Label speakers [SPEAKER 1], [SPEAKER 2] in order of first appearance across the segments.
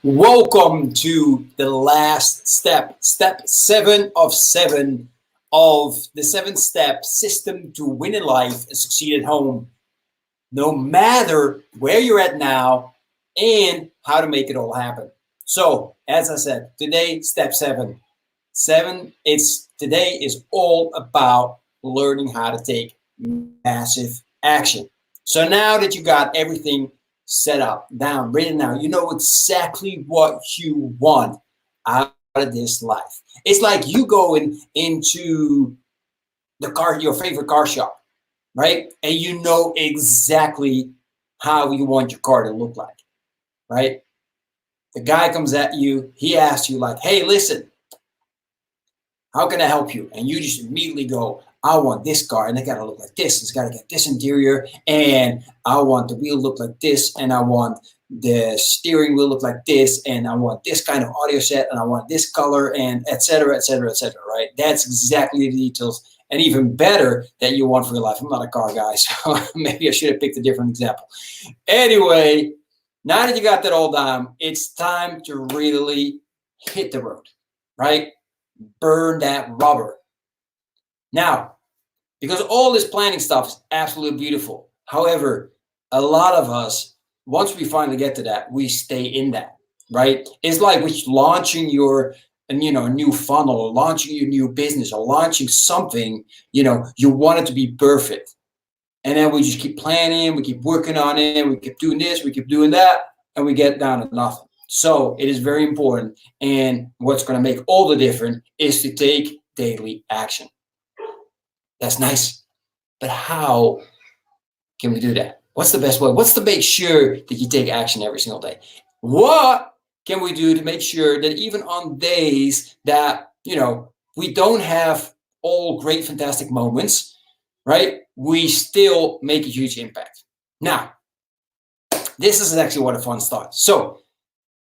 [SPEAKER 1] Welcome to the last step, step 7 of the 7-step system to win in life and succeed at home, no matter where you're at now and how to make it all happen. So, as I said, today, step 7. It's today is all about learning how to take massive action. So now that you got everything set up, down, written out, you know exactly what you want out of this life. It's like you going into your favorite car shop, right? And you know exactly how you want your car to look like, right? The guy comes at you, he asks you like, hey, listen, how can I help you? And you just immediately go, I want this car and it got to look like this. It's got to get this interior and I want the wheel look like this and I want the steering wheel look like this and I want this kind of audio set and I want this color and et cetera, right? That's exactly the details and even better that you want for your life. I'm not a car guy, so maybe I should have picked a different example. Anyway, now that you got that all down, it's time to really hit the road, right? Burn that rubber. Now, because all this planning stuff is absolutely beautiful. However, a lot of us, once we finally get to that, we stay in that, right? It's like with launching your, new funnel or launching your new business or launching something, you want it to be perfect. And then we just keep planning, we keep working on it, we keep doing this, we keep doing that, and we get down to nothing. So it is very important. And what's going to make all the difference is to take daily action. That's nice. But how can we do that? What's the best way? What's to make sure that you take action every single day? What can we do to make sure that even on days that, we don't have all great, fantastic moments, right? We still make a huge impact. Now, this is actually what a fun start. So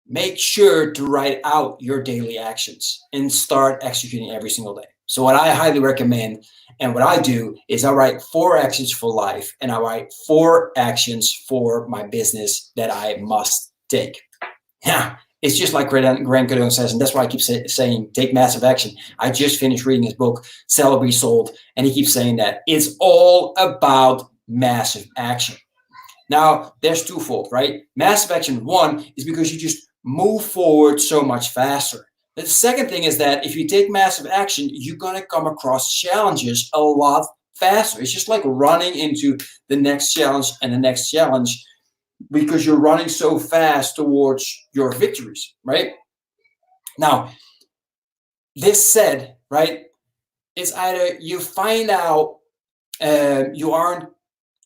[SPEAKER 1] make sure to write out your daily actions and start executing every single day. So what I highly recommend and what I do is I write 4 actions for life and I write 4 actions for my business that I must take. Now, it's just like Grant Cardone says, and that's why I keep saying take massive action. I just finished reading his book, Sell or Be Sold, and he keeps saying that it's all about massive action. Now, there's twofold, right? Massive action, one, is because you just move forward so much faster. The second thing is that if you take massive action, you're going to come across challenges a lot faster. It's just like running into the next challenge and the next challenge because you're running so fast towards your victories, right? Now, this said, right, it's either you find out you aren't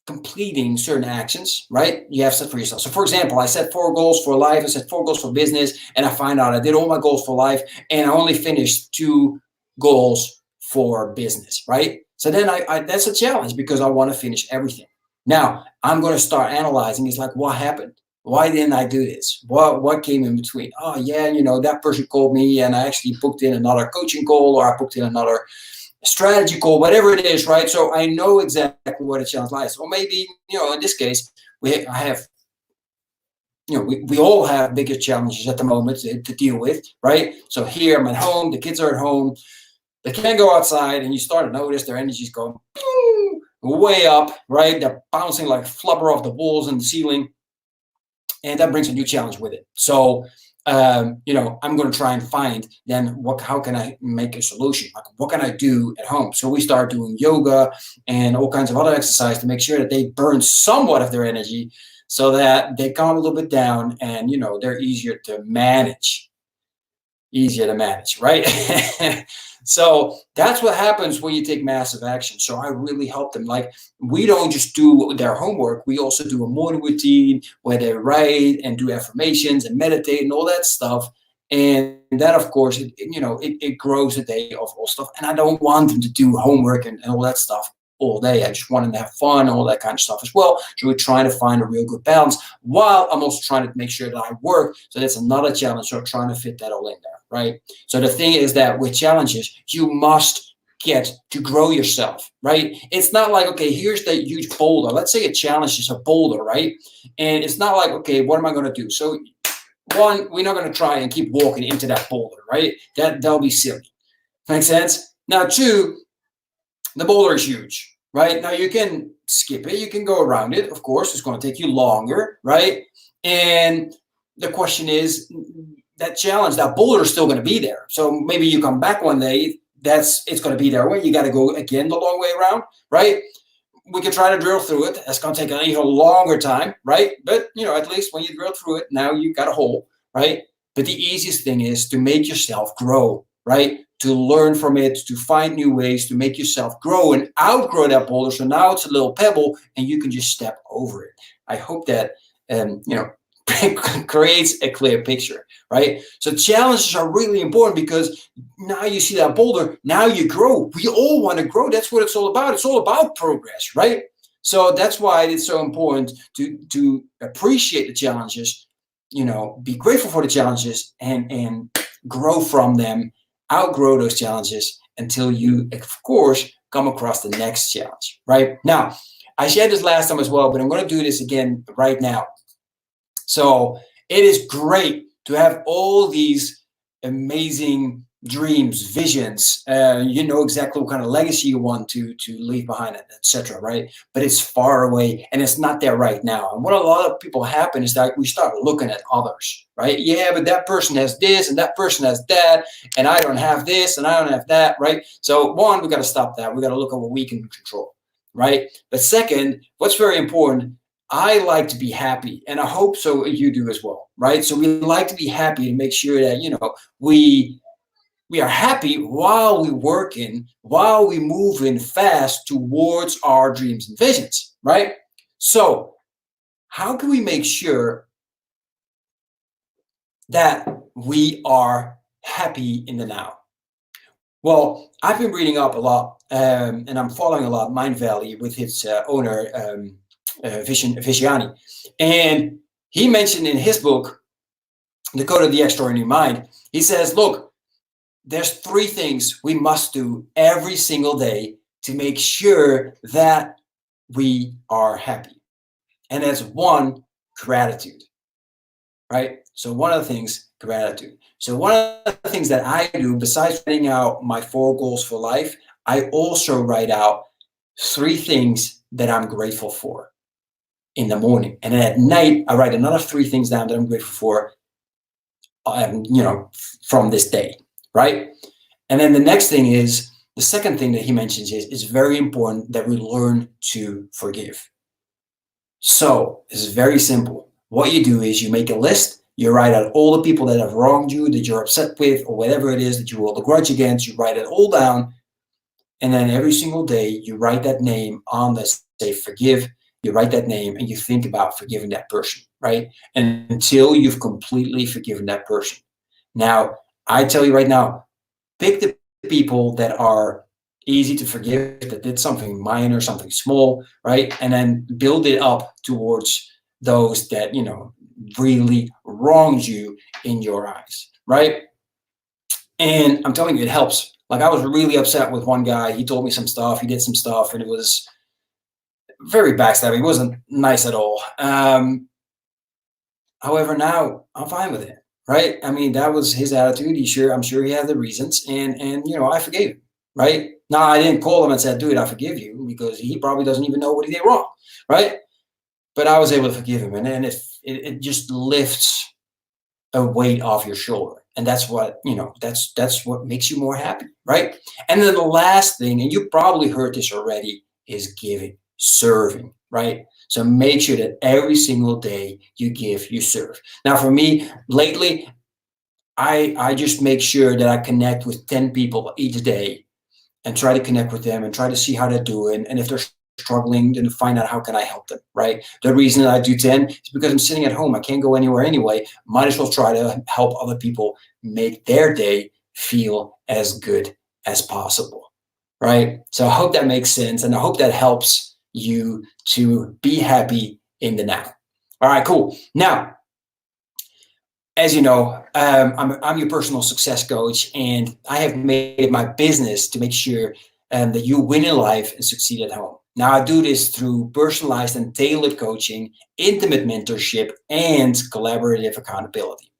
[SPEAKER 1] completing certain actions, right? You have set for yourself. So for example, I set 4 goals for life, I set 4 goals for business, and I find out I did all my goals for life and I only finished 2 goals for business, right? So then I that's a challenge because I want to finish everything. Now I'm going to start analyzing. It's like, what happened? Why didn't I do this? What came in between? Oh yeah, that person called me and I actually booked in another coaching call or I booked in another strategy call, whatever it is, right? So I know exactly what a challenge lies. Or maybe, in this case, we all have bigger challenges at the moment to deal with, right? So here I'm at home, the kids are at home, they can't go outside, and you start to notice their energy's going way up, right? They're bouncing like flubber off the walls and the ceiling, and that brings a new challenge with it. So I'm going to try and find then how can I make a solution? Like, what can I do at home? So we start doing yoga and all kinds of other exercise to make sure that they burn somewhat of their energy so that they calm a little bit down and, they're easier to manage, right? So that's what happens when you take massive action. So I really help them. Like, we don't just do their homework. We also do a morning routine where they write and do affirmations and meditate and all that stuff. And that, of course, it grows the day of all stuff. And I don't want them to do homework and all that stuff all day. I just want them to have fun and all that kind of stuff as well. So we're trying to find a real good balance while I'm also trying to make sure that I work. So that's another challenge. So trying to fit that all in there, right? So the thing is that with challenges, you must get to grow yourself, right? It's not like, okay, here's the huge boulder. Let's say a challenge is a boulder, right? And it's not like, okay, what am I going to do? So one, we're not going to try and keep walking into that boulder, right? That'll be silly. Makes sense? Now, two, the boulder is huge, right? Now you can skip it, you can go around it. Of course, it's going to take you longer, right? And the question is, that challenge, that boulder is still going to be there. So maybe you come back one day, it's going to be there when you got to go again the long way around, right? We can try to drill through it. That's going to take an even longer time, right? But at least when you drill through it, now you got a hole, right? But the easiest thing is to make yourself grow, right? To learn from it, to find new ways to make yourself grow and outgrow that boulder. So now it's a little pebble and you can just step over it. I hope that, creates a clear picture, right? So challenges are really important because now you see that boulder, now you grow. We all want to grow. That's what it's all about. It's all about progress, right? So that's why it's so important to appreciate the challenges, be grateful for the challenges and grow from them, outgrow those challenges until you, of course, come across the next challenge, right? Now, I shared this last time as well, but I'm going to do this again right now. So it is great to have all these amazing dreams, visions. You know exactly what kind of legacy you want to leave behind, etc. Right? But it's far away and it's not there right now. And what a lot of people happen is that we start looking at others, right? Yeah, but that person has this and that person has that, and I don't have this and I don't have that, right? So one, we got to stop that. We got to look at what we can control, right? But second, what's very important, I like to be happy, and I hope so you do as well, right? So we like to be happy and make sure that, we are happy while we working, while we moving fast towards our dreams and visions, right? So how can we make sure that we are happy in the now? Well, I've been reading up a lot, and I'm following a lot Mindvalley with its owner, Vishyani. And he mentioned in his book, The Code of the Extraordinary Mind, he says, look, there's three things we must do every single day to make sure that we are happy. And that's one, gratitude, right? So one of the things, gratitude. So one of the things that I do, besides writing out my 4 goals for life, I also write out 3 things that I'm grateful for in the morning. And then at night, I write another 3 things down that I'm grateful for, from this day, right? And then the next thing is, the second thing that he mentions is, it's very important that we learn to forgive. So this is very simple. What you do is you make a list, you write out all the people that have wronged you, that you're upset with, or whatever it is that you hold a grudge against, you write it all down. And then every single day you write that name on the, say, forgive, you write that name and you think about forgiving that person, right? And until you've completely forgiven that person. Now, I tell you right now, pick the people that are easy to forgive, that did something minor, something small, right? And then build it up towards those that, really wronged you in your eyes, right? And I'm telling you, it helps. Like, I was really upset with one guy. He told me some stuff, he did some stuff, and it was very backstabbing. It wasn't nice at all. However, now I'm fine with it, right? I mean, that was his attitude. I'm sure he had the reasons, and I forgave him, right? Now, I didn't call him and said, dude, I forgive you, because he probably doesn't even know what he did wrong, right? But I was able to forgive him, and then it just lifts a weight off your shoulder. And that's what, that's what makes you more happy, right? And then the last thing, and you probably heard this already, is giving, serving, right? So make sure that every single day you give, you serve. Now, for me, lately, I just make sure that I connect with 10 people each day and try to connect with them and try to see how they're doing. And if they're struggling, then to find out how can I help them, right? The reason that I do 10 is because I'm sitting at home. I can't go anywhere anyway. Might as well try to help other people make their day feel as good as possible, right? So I hope that makes sense, and I hope that helps you to be happy in the now. All right, cool. Now, as you know, I'm your personal success coach, and I have made it my business to make sure that you win in life and succeed at home. Now, I do this through personalized and tailored coaching, intimate mentorship, and collaborative accountability.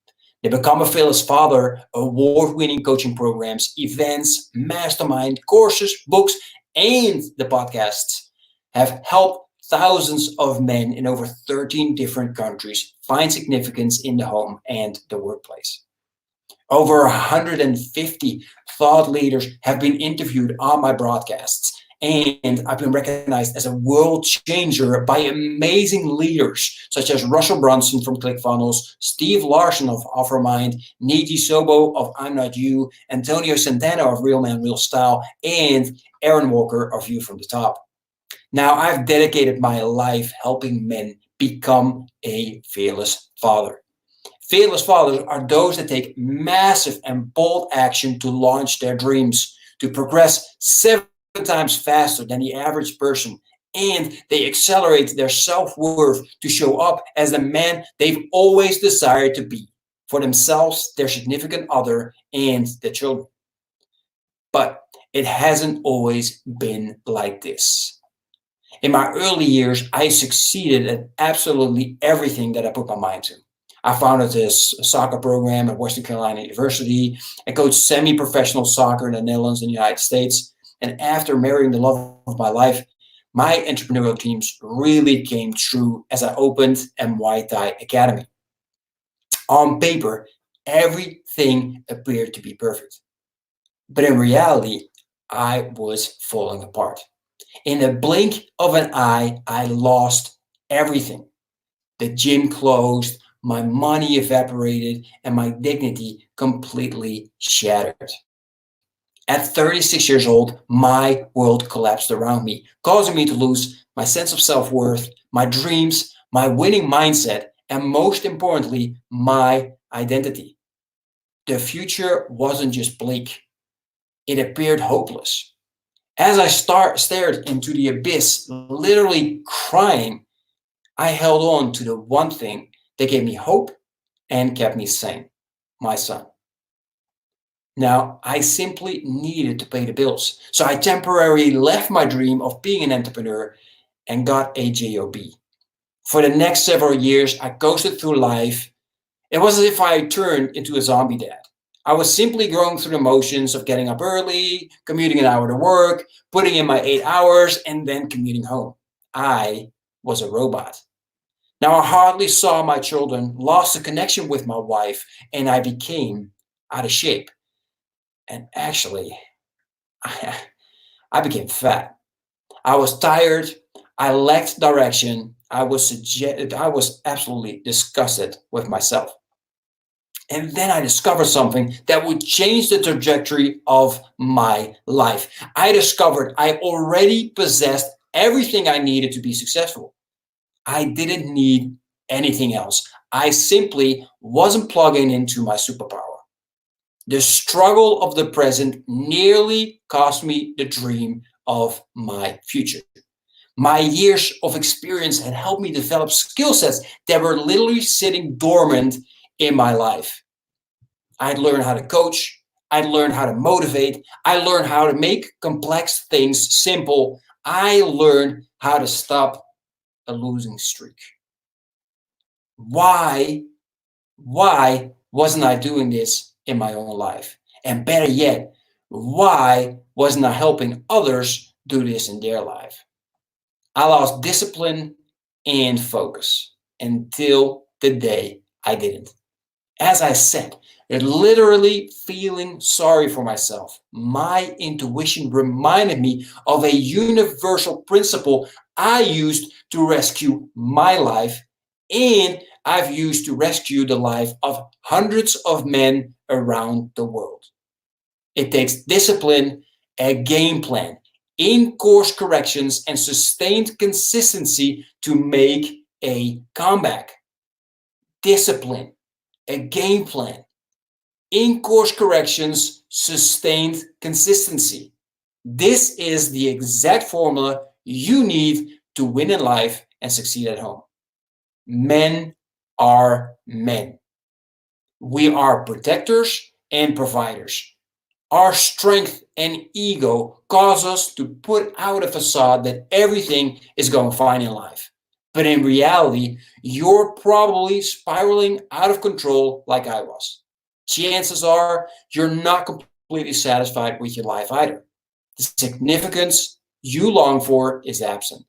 [SPEAKER 1] The Become a Fearless Father award-winning coaching programs, events, mastermind courses, books, and the podcasts have helped thousands of men in over 13 different countries find significance in the home and the workplace. Over 150 thought leaders have been interviewed on my broadcasts, and I've been recognized as a world changer by amazing leaders such as Russell Brunson from ClickFunnels, Steve Larson of Offermind, Niji Sobo of I'm Not You, Antonio Santana of Real Man Real Style, and Aaron Walker of View from the Top. Now, I've dedicated my life helping men become a fearless father. Fearless fathers are those that take massive and bold action to launch their dreams, to progress 7 times faster than the average person, and they accelerate their self-worth to show up as the man they've always desired to be for themselves, their significant other, and their children. But it hasn't always been like this. In my early years, I succeeded at absolutely everything that I put my mind to. I founded this soccer program at Western Carolina University. I coached semi-professional soccer in the Netherlands and the United States. And after marrying the love of my life, my entrepreneurial dreams really came true as I opened Muay Thai Academy. On paper, everything appeared to be perfect. But in reality, I was falling apart. In a blink of an eye, I lost everything. The gym closed, my money evaporated, and my dignity completely shattered. At 36 years old, my world collapsed around me, causing me to lose my sense of self-worth, my dreams, my winning mindset, and most importantly, my identity. The future wasn't just bleak. It appeared hopeless. As I stared into the abyss, literally crying, I held on to the one thing that gave me hope and kept me sane: my son. Now, I simply needed to pay the bills. So I temporarily left my dream of being an entrepreneur and got a job. For the next several years, I coasted through life. It was as if I turned into a zombie dad. I was simply going through the motions of getting up early, commuting an hour to work, putting in my 8 hours, and then commuting home. I was a robot. Now, I hardly saw my children, lost the connection with my wife, and I became out of shape. And actually, I became fat. I was tired. I lacked direction. I was absolutely disgusted with myself. And then I discovered something that would change the trajectory of my life. I discovered I already possessed everything I needed to be successful. I didn't need anything else. I simply wasn't plugging into my superpower. The struggle of the present nearly cost me the dream of my future. My years of experience had helped me develop skill sets that were literally sitting dormant in my life. I'd learned how to coach. I'd learned how to motivate. I learned how to make complex things simple. I learned how to stop a losing streak. Why wasn't I doing this in my own life? And better yet, why wasn't I helping others do this in their life? I lost discipline and focus until the day I didn't. As I said, literally feeling sorry for myself, my intuition reminded me of a universal principle I used to rescue my life, and I've used to rescue the life of hundreds of men around the world. It takes discipline, a game plan, in-course corrections, and sustained consistency to make a comeback. Discipline, a game plan, in-course corrections, sustained consistency. This is the exact formula you need to win in life and succeed at home. Men are men. We are protectors and providers. Our strength and ego cause us to put out a facade that everything is going fine in life. But in reality, you're probably spiraling out of control like I was. Chances are you're not completely satisfied with your life either. The significance you long for is absent.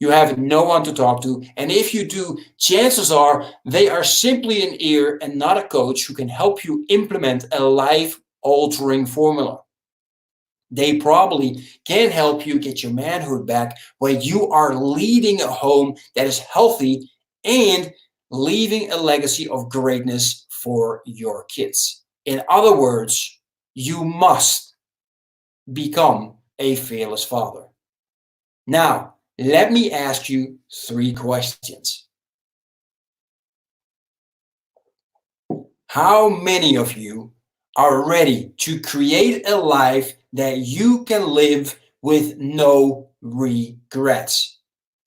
[SPEAKER 1] You have no one to talk to, and if you do, chances are they are simply an ear and not a coach who can help you implement a life-altering formula. They probably can help you get your manhood back when you are leading a home that is healthy and leaving a legacy of greatness for your kids. In other words, you must become a fearless father. Now, let me ask you 3 questions. How many of you are ready to create a life that you can live with no regrets?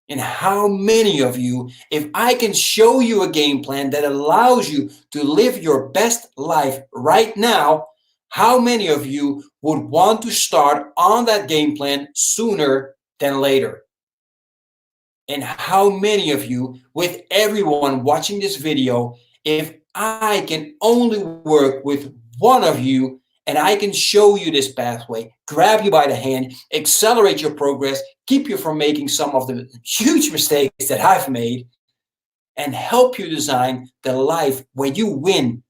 [SPEAKER 1] And how many of you, if I can show you a game plan that allows you to live your best life right now, how many of you would want to start on that game plan sooner than later? And how many of you, with everyone watching this video, if I can only work with one of you and I can show you this pathway, grab you by the hand, accelerate your progress, keep you from making some of the huge mistakes that I've made, and help you design the life where you win,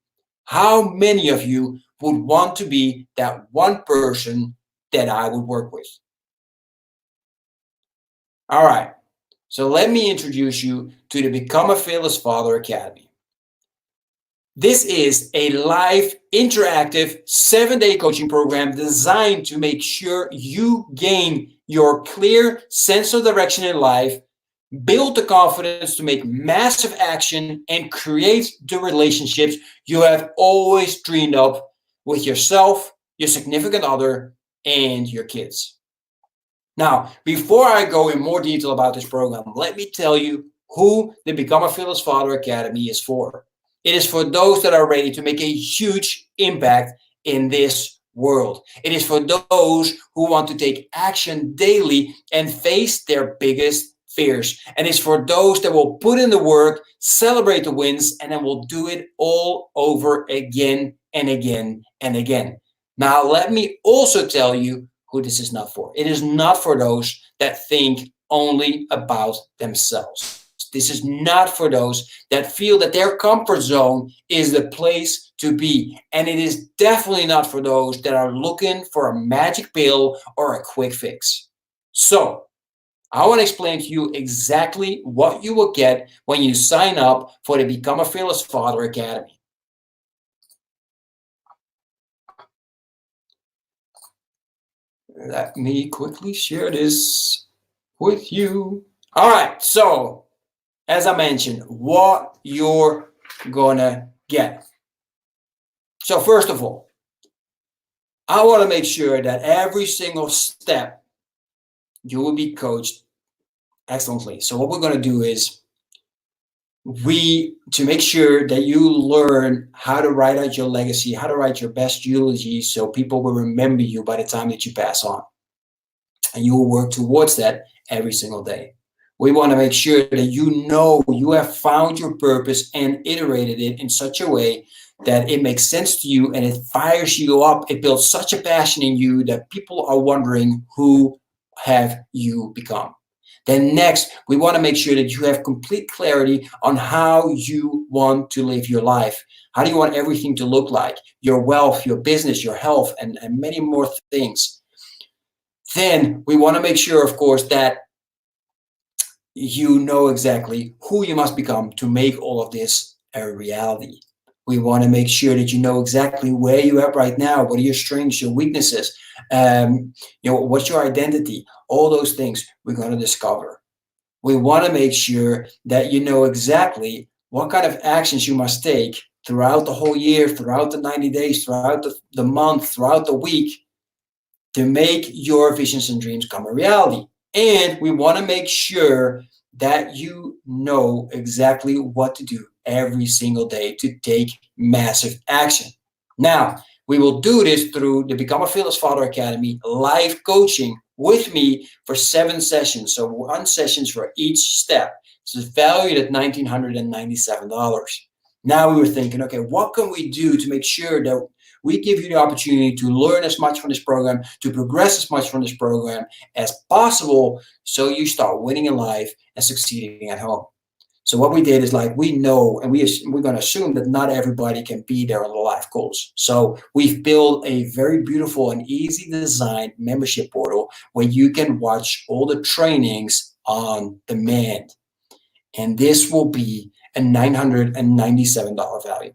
[SPEAKER 1] how many of you would want to be that one person that I would work with? All right. So let me introduce you to the Become a Fearless Father Academy. This is a live, interactive, 7-day coaching program designed to make sure you gain your clear sense of direction in life, build the confidence to make massive action, and create the relationships you have always dreamed of with yourself, your significant other, and your kids. Now, before I go in more detail about this program, let me tell you who the Become a Fearless Father Academy is for. It is for those that are ready to make a huge impact in this world. It is for those who want to take action daily and face their biggest fears. And it's for those that will put in the work, celebrate the wins, and then will do it all over again and again and again. Now, let me also tell you who this is not for. It is not for those that think only about themselves. This is not for those that feel that their comfort zone is the place to be. And it is definitely not for those that are looking for a magic pill or a quick fix. So, I want to explain to you exactly what you will get when you sign up for the Become a Fearless Father Academy. Let me quickly share this with you. All right, so as I mentioned, what you're gonna get. So first of all, I want to make sure that every single step you will be coached excellently. So what we're going to do is to make sure that you learn how to write out your legacy, how to write your best eulogy so people will remember you by the time that you pass on. And you will work towards that every single day. We want to make sure that you know you have found your purpose and iterated it in such a way that it makes sense to you and it fires you up. It builds such a passion in you that people are wondering, who have you become? Then next, we want to make sure that you have complete clarity on how you want to live your life. How do you want everything to look like? Your wealth, your business, your health, and many more things. Then we want to make sure, of course, that you know exactly who you must become to make all of this a reality. We want to make sure that you know exactly where you're at right now. What are your strengths, your weaknesses? What's your identity? All those things we're going to discover. We want to make sure that you know exactly what kind of actions you must take throughout the whole year, throughout the 90 days, throughout the month, throughout the week to make your visions and dreams come a reality. And we want to make sure that you know exactly what to do every single day to take massive action. Now, we will do this through the Become a Fearless Father Academy live coaching with me for 7 sessions. So 1 session for each step. So it's valued at $1,997. Now we were thinking, okay, what can we do to make sure that we give you the opportunity to learn as much from this program, to progress as much from this program as possible, so you start winning in life and succeeding at home. So what we did is, like, we know, and we're going to assume that not everybody can be there on the live calls. So we've built a very beautiful and easy designed membership portal where you can watch all the trainings on demand. And this will be a $997 value.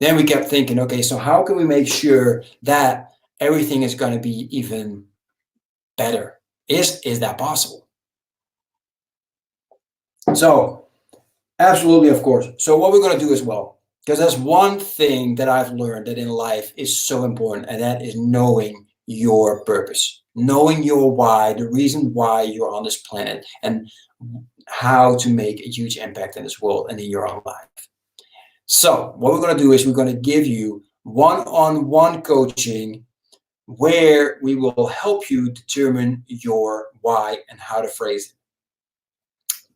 [SPEAKER 1] Then we kept thinking, okay, so how can we make sure that everything is going to be even better? Is that possible? So absolutely, of course. So what we're going to do as well, because there's one thing that I've learned that in life is so important, and that is knowing your purpose, knowing your why, the reason why you're on this planet, and how to make a huge impact in this world and in your own life. So what we're going to do is we're going to give you one-on-one coaching where we will help you determine your why and how to phrase it.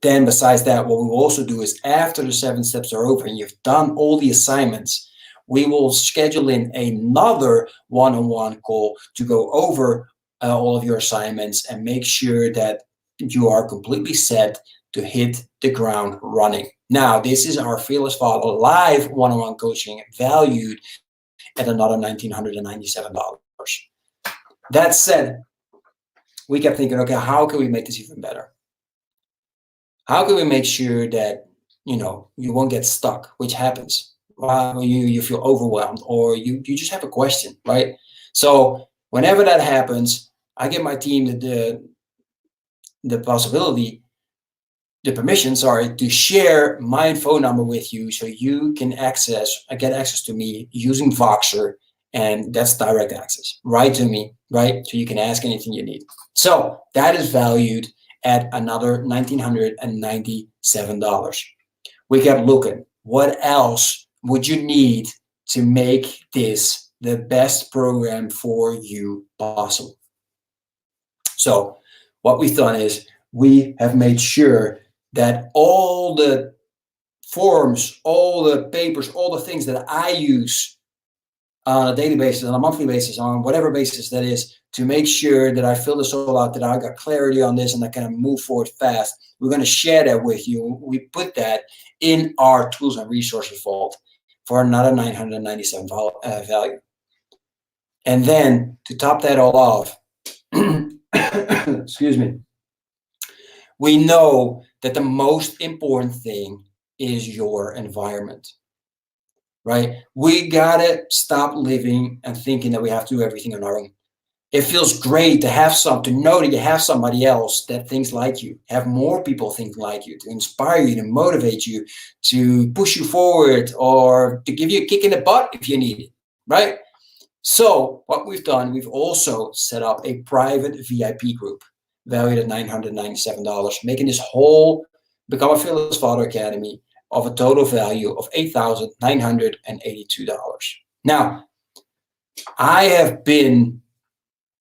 [SPEAKER 1] Then besides that, what we will also do is, after the 7 steps are over and you've done all the assignments, we will schedule in another one-on-one call to go over all of your assignments and make sure that you are completely set to hit the ground running. Now, this is our Fearless Father live one-on-one coaching, valued at another $1,997. That said, we kept thinking, okay, how can we make this even better? How can we make sure that, you won't get stuck, which happens. You feel overwhelmed, or you just have a question, right? So whenever that happens, I give my team the permission, to share my phone number with you, so you can get access to me using Voxer, and that's direct access right to me, right? So you can ask anything you need. So that is valued at another $1,997. We kept looking, what else would you need to make this the best program for you possible? So what we've done is we have made sure that all the forms, all the papers, all the things that I use on a daily basis, on a monthly basis, on whatever basis that is, to make sure that I fill this all out, that I got clarity on this, and I can move forward fast. We're going to share that with you. We put that in our tools and resources vault for another $997 value. And then to top that all off, excuse me, we know that the most important thing is your environment, right? We gotta stop living and thinking that we have to do everything on our own. It feels great to know that you have somebody else that thinks like you, have more people think like you, to inspire you, to motivate you, to push you forward, or to give you a kick in the butt if you need it, right? So what we've done, we've also set up a private VIP group valued at $997, making this whole Become a Fearless Father Academy of a total value of $8,982. Now, I have been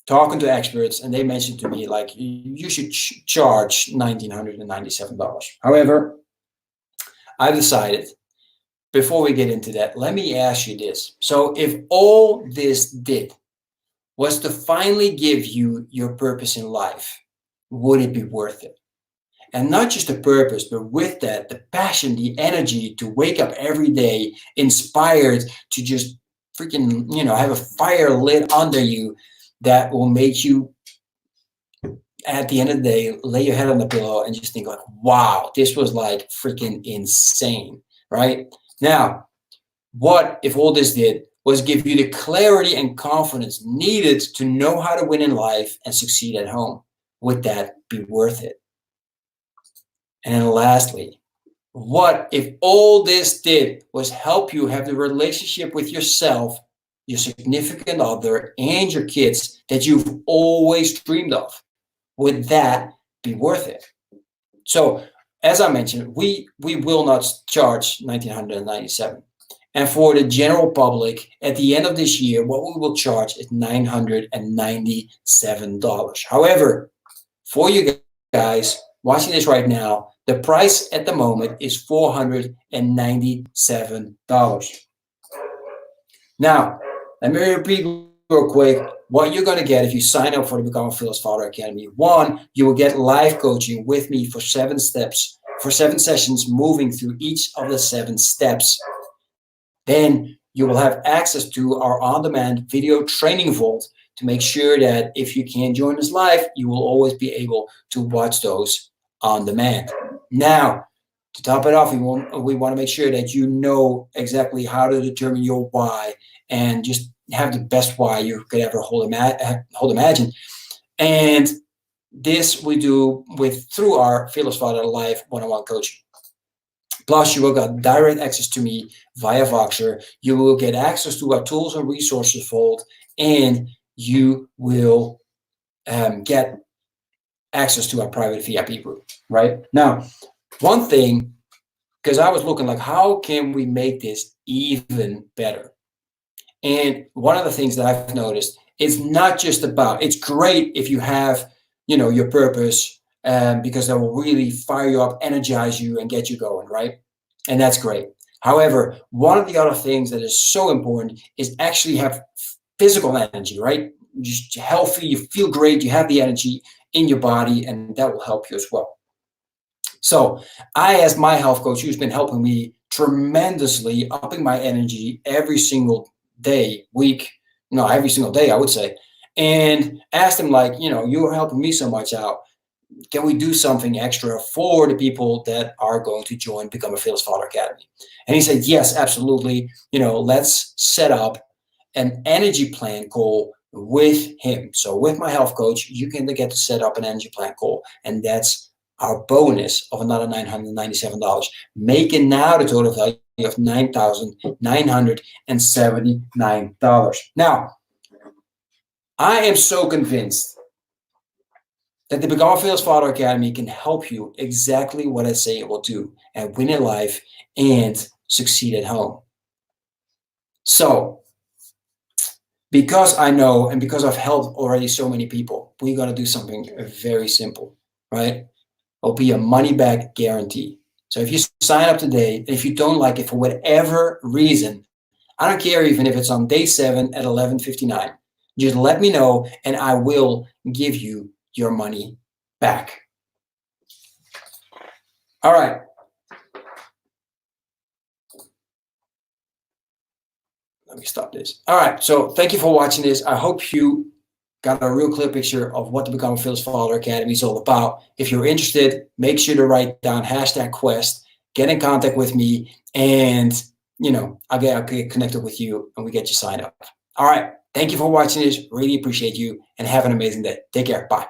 [SPEAKER 1] talking to experts, and they mentioned to me, like, you should charge $1,997. However, I've decided, before we get into that, let me ask you this. So if all this did was to finally give you your purpose in life, would it be worth it? And not just the purpose, but with that, the passion, the energy to wake up every day inspired to just freaking, have a fire lit under you that will make you, at the end of the day, lay your head on the pillow and just think like, wow, this was like freaking insane, right? Now, what if all this did was give you the clarity and confidence needed to know how to win in life and succeed at home? Would that be worth it? And then lastly, what if all this did was help you have the relationship with yourself, your significant other, and your kids that you've always dreamed of? Would that be worth it? So, as I mentioned, we will not charge $1,997. And for the general public, at the end of this year, what we will charge is $997. However, for you guys, watching this right now, the price at the moment is $497. Now, let me repeat real quick what you're going to get if you sign up for the Become a Fearless Father Academy. One, you will get live coaching with me for 7 steps, for 7 sessions, moving through each of the 7 steps. Then you will have access to our on-demand video training vault to make sure that if you can't join us live, you will always be able to watch those on demand. Now, to top it off, we want to make sure that you know exactly how to determine your why and just have the best why you could ever hold imagine. And this we do through our Fearless Father Live one-on-one coaching. Plus, you will get direct access to me via Voxer. You will get access to our tools and resources vault, and you will get access to our private VIP group. Right now, one thing, because I was looking like, how can we make this even better? And one of the things that I've noticed is not just about, it's great if you have, your purpose, because that will really fire you up, energize you, and get you going, right? And that's great. However, one of the other things that is so important is actually have physical energy, right? Just healthy, you feel great, you have the energy in your body, and that will help you as well. So I asked my health coach, who's been helping me tremendously, upping my energy every single day, every single day, I would say, and asked him, like, you're helping me so much out. Can we do something extra for the people that are going to join Become a Fearless Father Academy? And he said, yes, absolutely. Let's set up an energy plan call with him. So with my health coach, you can get to set up an energy plan call, and that's our bonus of another $997, making now the total value of $9,979. Now, I am so convinced that the Become a Fearless Father Academy can help you exactly what I say it will do, and win in life and succeed at home. So, because I know and because I've helped already so many people, we're going to do something very simple, right? It'll be a money-back guarantee. So if you sign up today, and if you don't like it for whatever reason, I don't care even if it's on day 7 at 11:59. Just let me know, and I will give you your money back. All right. Let me stop this. All right. So thank you for watching this. I hope you got a real clear picture of what the Become a Fearless Father Academy is all about. If you're interested, make sure to write down #quest, get in contact with me, and I'll get connected with you and we get you signed up. All right. Thank you for watching this. Really appreciate you, and have an amazing day. Take care. Bye.